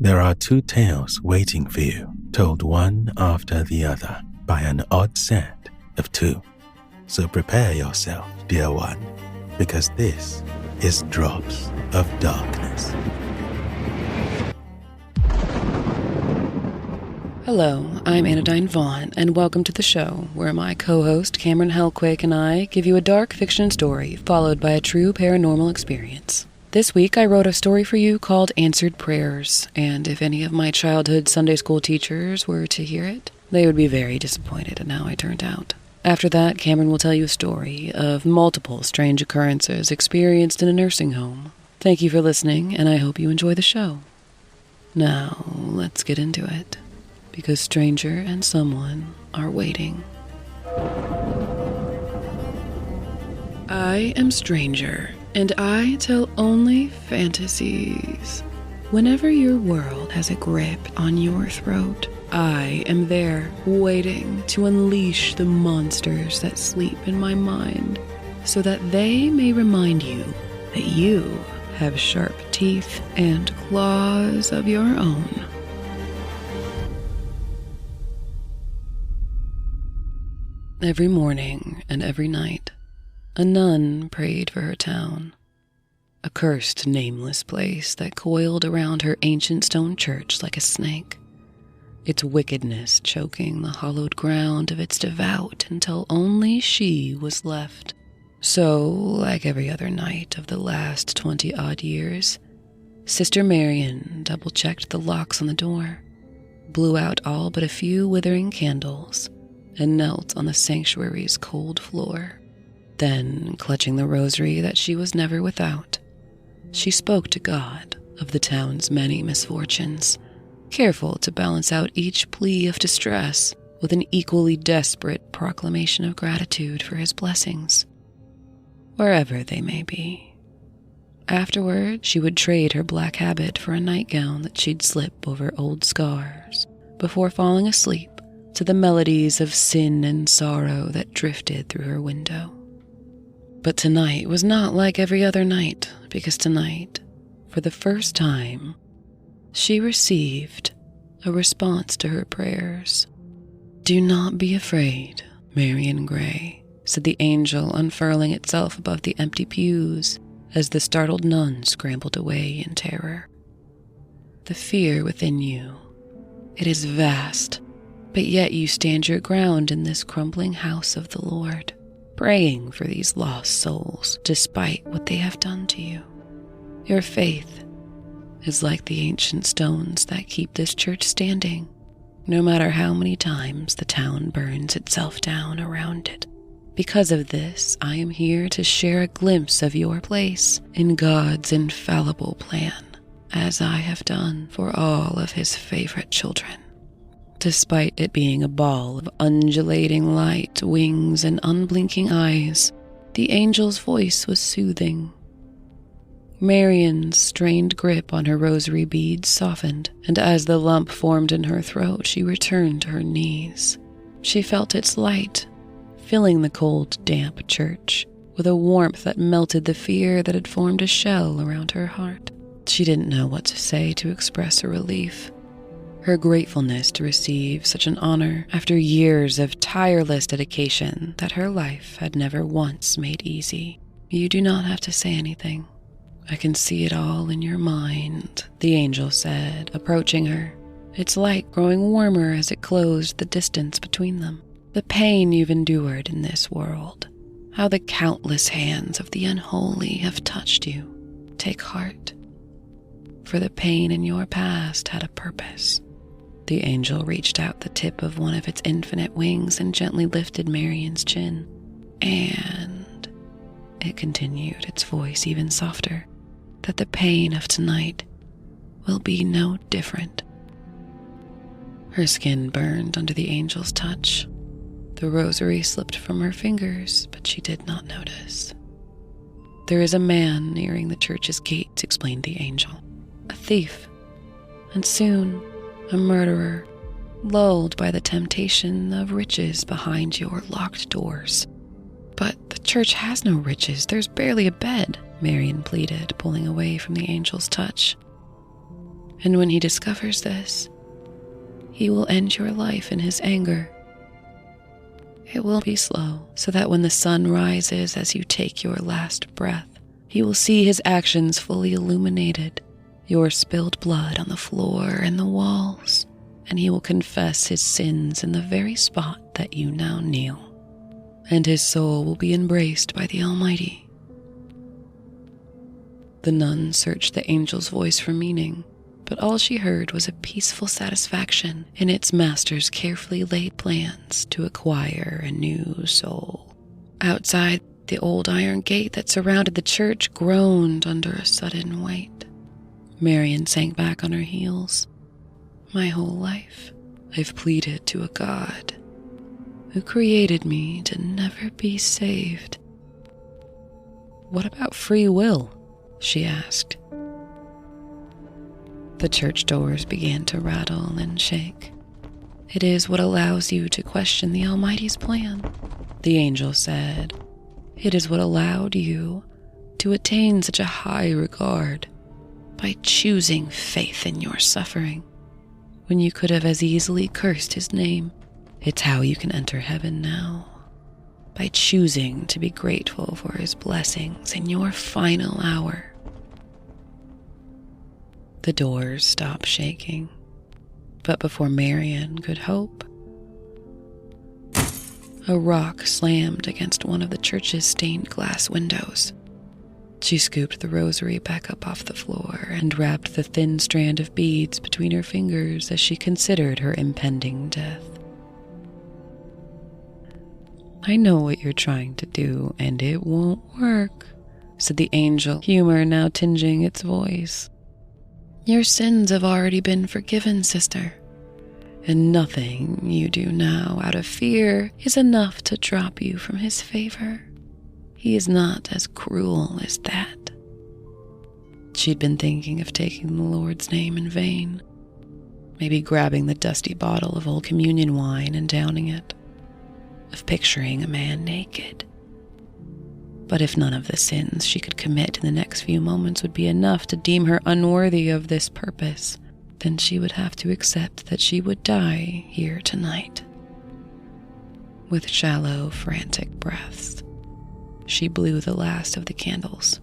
There are two tales waiting for you, told one after the other by an odd set of two. So prepare yourself, dear one, because this is Drops of Darkness. Hello, I'm Anodyne Vaughn, and welcome to the show, where my co-host Cameron Helkuik and I give you a dark fiction story followed by a true paranormal experience. This week I wrote a story for you called Answered Prayers, and if any of my childhood Sunday school teachers were to hear it, they would be very disappointed in how I turned out. After that, Cameron will tell you a story of multiple strange occurrences experienced in a nursing home. Thank you for listening, and I hope you enjoy the show. Now, let's get into it, because Stranger and someone are waiting. I am Stranger, and I tell only fantasies. Whenever your world has a grip on your throat, I am there, waiting to unleash the monsters that sleep in my mind, so that they may remind you that you have sharp teeth and claws of your own. Every morning and every night, a nun prayed for her town, a cursed, nameless place that coiled around her ancient stone church like a snake, its wickedness choking the hollowed ground of its devout until only she was left. So, like every other night of the last 20-odd years, Sister Marian double-checked the locks on the door, blew out all but a few withering candles, and knelt on the sanctuary's cold floor. Then, clutching the rosary that she was never without, she spoke to God of the town's many misfortunes, careful to balance out each plea of distress with an equally desperate proclamation of gratitude for his blessings, wherever they may be. Afterward, she would trade her black habit for a nightgown that she'd slip over old scars, before falling asleep to the melodies of sin and sorrow that drifted through her window. But tonight was not like every other night, because tonight, for the first time, she received a response to her prayers. "Do not be afraid, Marian Gray," said the angel, unfurling itself above the empty pews as the startled nun scrambled away in terror. "The fear within you, it is vast, but yet you stand your ground in this crumbling house of the Lord, praying for these lost souls despite what they have done to you. Your faith is like the ancient stones that keep this church standing, no matter how many times the town burns itself down around it. Because of this, I am here to share a glimpse of your place in God's infallible plan, as I have done for all of his favorite children." Despite it being a ball of undulating light, wings, and unblinking eyes, the angel's voice was soothing. Marian's strained grip on her rosary beads softened, and as the lump formed in her throat, she returned to her knees. She felt its light, filling the cold, damp church with a warmth that melted the fear that had formed a shell around her heart. She didn't know what to say to express her relief, her gratefulness to receive such an honor after years of tireless dedication that her life had never once made easy. "You do not have to say anything. I can see it all in your mind," the angel said, approaching her, its light growing warmer as it closed the distance between them. "The pain you've endured in this world, how the countless hands of the unholy have touched you. Take heart, for the pain in your past had a purpose." The angel reached out the tip of one of its infinite wings and gently lifted Marian's chin. "And," it continued, its voice even softer, "that the pain of tonight will be no different." Her skin burned under the angel's touch. The rosary slipped from her fingers, but she did not notice. "There is a man nearing the church's gates," explained the angel. "A thief, and soon a murderer, lulled by the temptation of riches behind your locked doors." "But the church has no riches. There's barely a bed," Marian pleaded, pulling away from the angel's touch. And when he discovers this, he will end your life in his anger. It will be slow, so that when the sun rises as you take your last breath, he will see his actions fully illuminated, your spilled blood on the floor and the walls, and he will confess his sins in the very spot that you now kneel, and his soul will be embraced by the Almighty. The nun searched the angel's voice for meaning, but all she heard was a peaceful satisfaction in its master's carefully laid plans to acquire a new soul. Outside, the old iron gate that surrounded the church groaned under a sudden weight. Marian sank back on her heels. My whole life, I've pleaded to a God who created me to never be saved. What about free will? She asked. The church doors began to rattle and shake. It is what allows you to question the Almighty's plan, the angel said. It is what allowed you to attain such a high regard by choosing faith in your suffering when you could have as easily cursed his name. It's how you can enter heaven now, by choosing to be grateful for his blessings in your final hour. The doors stopped shaking, but before Marian could hope, a rock slammed against one of the church's stained glass windows. She scooped the rosary back up off the floor and wrapped the thin strand of beads between her fingers as she considered her impending death. I know what you're trying to do, and it won't work, said the angel, humor now tinging its voice. Your sins have already been forgiven, sister, and nothing you do now out of fear is enough to drop you from his favor. He is not as cruel as that. She'd been thinking of taking the Lord's name in vain, maybe grabbing the dusty bottle of old communion wine and downing it, of picturing a man naked. But if none of the sins she could commit in the next few moments would be enough to deem her unworthy of this purpose, then she would have to accept that she would die here tonight. With shallow, frantic breaths, she blew the last of the candles,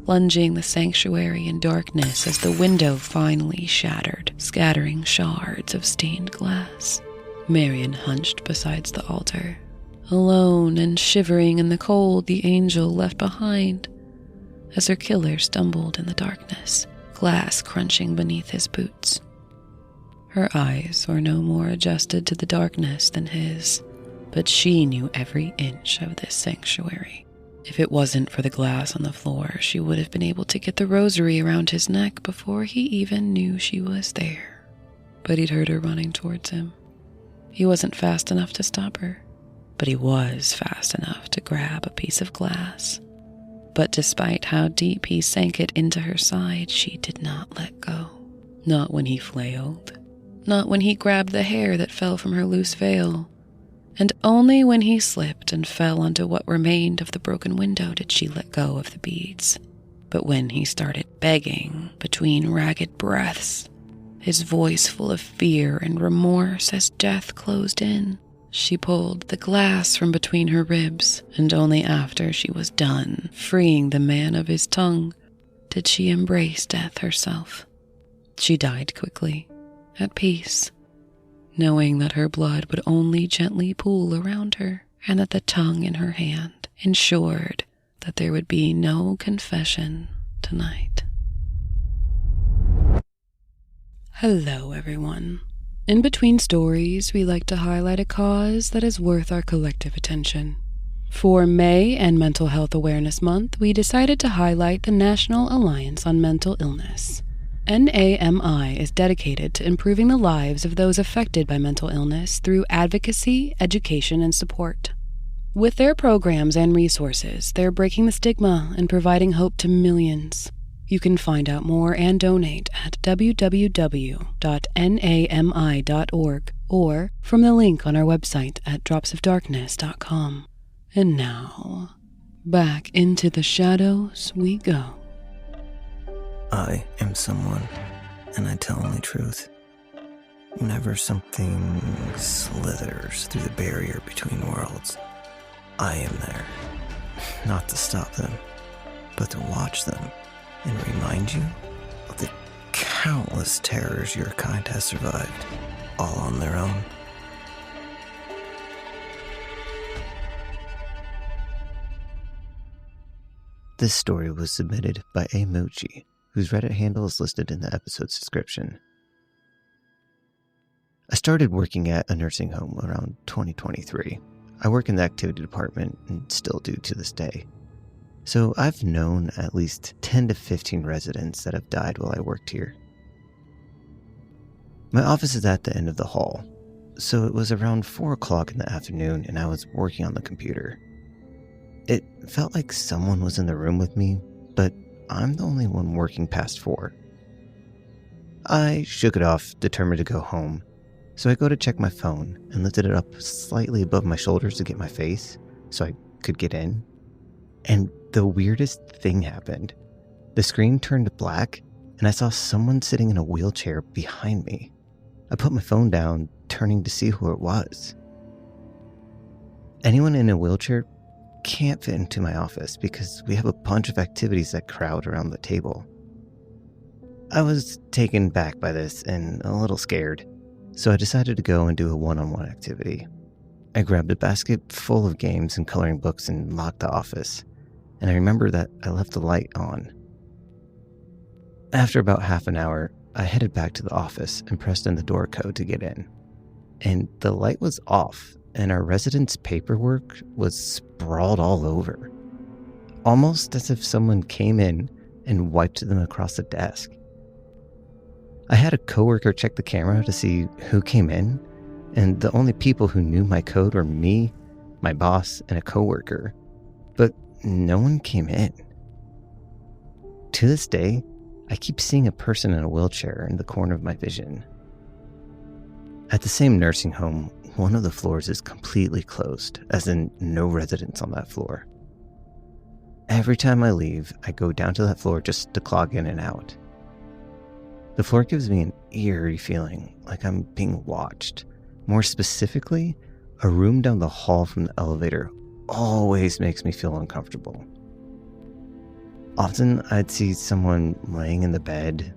plunging the sanctuary in darkness as the window finally shattered, scattering shards of stained glass. Marian hunched beside the altar, alone and shivering in the cold the angel left behind, as her killer stumbled in the darkness, glass crunching beneath his boots. Her eyes were no more adjusted to the darkness than his, but she knew every inch of this sanctuary. If it wasn't for the glass on the floor, she would have been able to get the rosary around his neck before he even knew she was there. But he'd heard her running towards him. He wasn't fast enough to stop her, but he was fast enough to grab a piece of glass. But despite how deep he sank it into her side, she did not let go. Not when he flailed. Not when he grabbed the hair that fell from her loose veil. And only when he slipped and fell onto what remained of the broken window did she let go of the beads. But when he started begging between ragged breaths, his voice full of fear and remorse as death closed in, she pulled the glass from between her ribs, and only after she was done freeing the man of his tongue did she embrace death herself. She died quickly, at peace, knowing that her blood would only gently pool around her, and that the tongue in her hand ensured that there would be no confession tonight. Hello, everyone. In between stories, we like to highlight a cause that is worth our collective attention. For May and Mental Health Awareness Month, we decided to highlight the National Alliance on Mental Illness. NAMI is dedicated to improving the lives of those affected by mental illness through advocacy, education, and support. With their programs and resources, they're breaking the stigma and providing hope to millions. You can find out more and donate at www.nami.org or from the link on our website at dropsofdarkness.com. And now, back into the shadows we go. I am someone, and I tell only truth. Whenever something slithers through the barrier between worlds, I am there, not to stop them, but to watch them and remind you of the countless terrors your kind has survived, all on their own. This story was submitted by A. Mochi, whose Reddit handle is listed in the episode's description. I started working at a nursing home around 2023. I work in the activity department and still do to this day. So I've known at least 10 to 15 residents that have died while I worked here. My office is at the end of the hall, so it was around 4 o'clock in the afternoon and I was working on the computer. It felt like someone was in the room with me, but I'm the only one working past 4. I shook it off, determined to go home. So I go to check my phone and lifted it up slightly above my shoulders to get my face so I could get in. And the weirdest thing happened. The screen turned black and I saw someone sitting in a wheelchair behind me. I put my phone down, turning to see who it was. Anyone in a wheelchair can't fit into my office because we have a bunch of activities that crowd around the table. I was taken back by this and a little scared. So I decided to go and do a one-on-one activity. I grabbed a basket full of games and coloring books and locked the office. And I remember that I left the light on. After about half an hour, I headed back to the office and pressed in the door code to get in. And the light was off, and our residents' paperwork was sprawled all over. Almost as if someone came in and wiped them across the desk. I had a coworker check the camera to see who came in, and the only people who knew my code were me, my boss, and a coworker. But no one came in. To this day, I keep seeing a person in a wheelchair in the corner of my vision. At the same nursing home, one of the floors is completely closed, as in no residents on that floor. Every time I leave, I go down to that floor just to clock in and out. The floor gives me an eerie feeling, like I'm being watched. More specifically, a room down the hall from the elevator always makes me feel uncomfortable. Often, I'd see someone laying in the bed,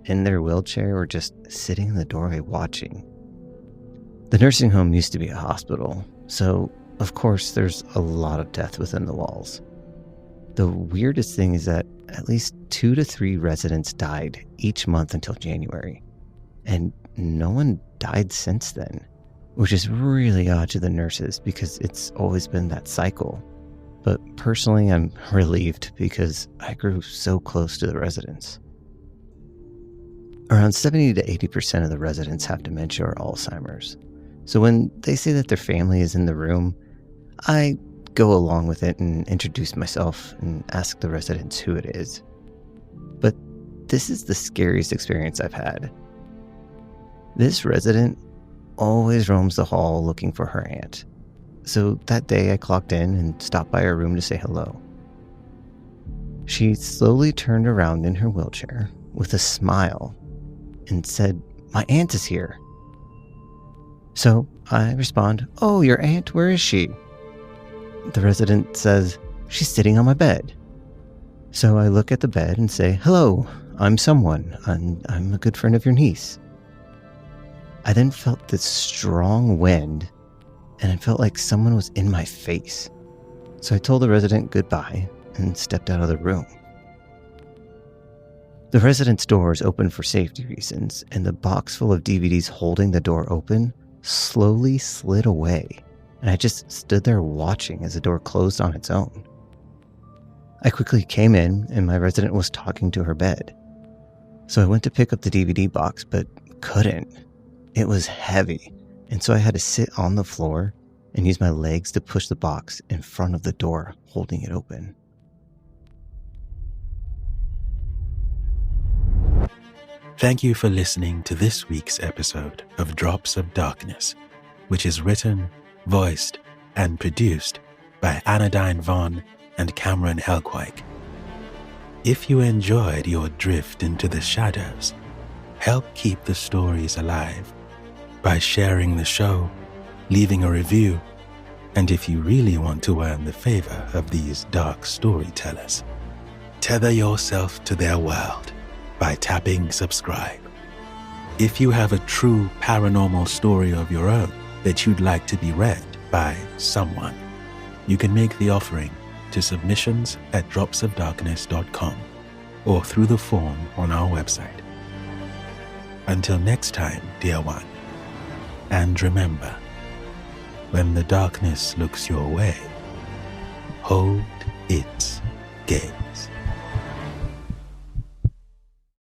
in their wheelchair, or just sitting in the doorway watching. The nursing home used to be a hospital, so of course there's a lot of death within the walls. The weirdest thing is that at least 2 to 3 residents died each month until January, and no one died since then, which is really odd to the nurses because it's always been that cycle. But personally, I'm relieved because I grew so close to the residents. Around 70 to 80% of the residents have dementia or Alzheimer's, so when they say that their family is in the room, I go along with it and introduce myself and ask the residents who it is. But this is the scariest experience I've had. This resident always roams the hall looking for her aunt. So that day I clocked in and stopped by her room to say hello. She slowly turned around in her wheelchair with a smile and said, "My aunt is here." So I respond, "Oh, your aunt, where is she?" The resident says, "She's sitting on my bed." So I look at the bed and say, "Hello, I'm someone, and I'm a good friend of your niece." I then felt this strong wind, and it felt like someone was in my face. So I told the resident goodbye and stepped out of the room. The resident's door is open for safety reasons, and the box full of DVDs holding the door open slowly slid away. And I just stood there watching as the door closed on its own. I quickly came in and my resident was talking to her bed. So I went to pick up the DVD box, but couldn't. It was heavy, and so I had to sit on the floor and use my legs to push the box in front of the door, holding it open. Thank you for listening to this week's episode of Drops of Darkness, which is written, voiced, and produced by Anodyne Vaughn and Cameron Helkuik. If you enjoyed your drift into the shadows, help keep the stories alive by sharing the show, leaving a review, and if you really want to earn the favor of these dark storytellers, tether yourself to their world by tapping subscribe. If you have a true paranormal story of your own that you'd like to be read by someone, you can make the offering to submissions@dropsofdarkness.com or through the form on our website. Until next time, dear one, and remember, when the darkness looks your way, hold its gate.